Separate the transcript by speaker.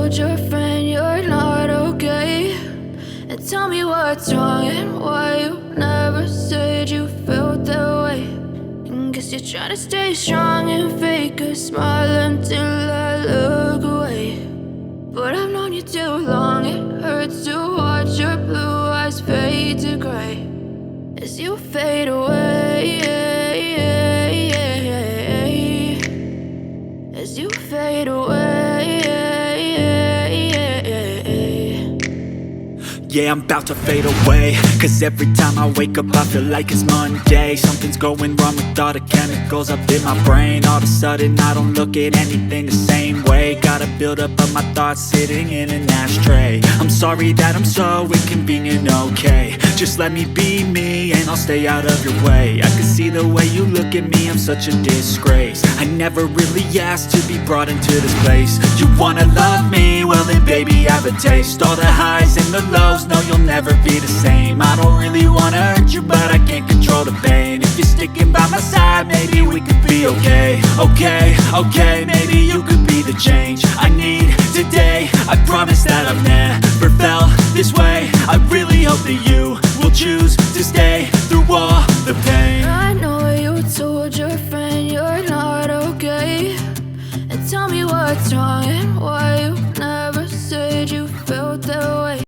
Speaker 1: told your friend you're not okay, and tell me what's wrong and why you never said you felt that way. And guess you're trying to stay strong and fake a smile until I look away. But I've known you too long, it hurts to watch your blue eyes fade to gray as you fade away, as you fade away.
Speaker 2: Yeah, I'm about to fade away, cause every time I wake up I feel like it's Monday. Something's going wrong with all the chemicals up in my brain. All of a sudden I don't look at anything the same way. Got a buildup of my thoughts sitting in an ashtray. I'm sorry that I'm so inconvenient, okay. Just let me be me and I'll stay out of your way. I can see the way you look at me, I'm such a disgrace. I never really asked to be brought into this place. You wanna love me? Well then baby have a taste. All the highs and the lows, no you'll never be the same. I don't really wanna hurt you but I can't control the pain. If you're sticking by my side maybe we could be okay. Okay, maybe you could be the change I need today. I promise that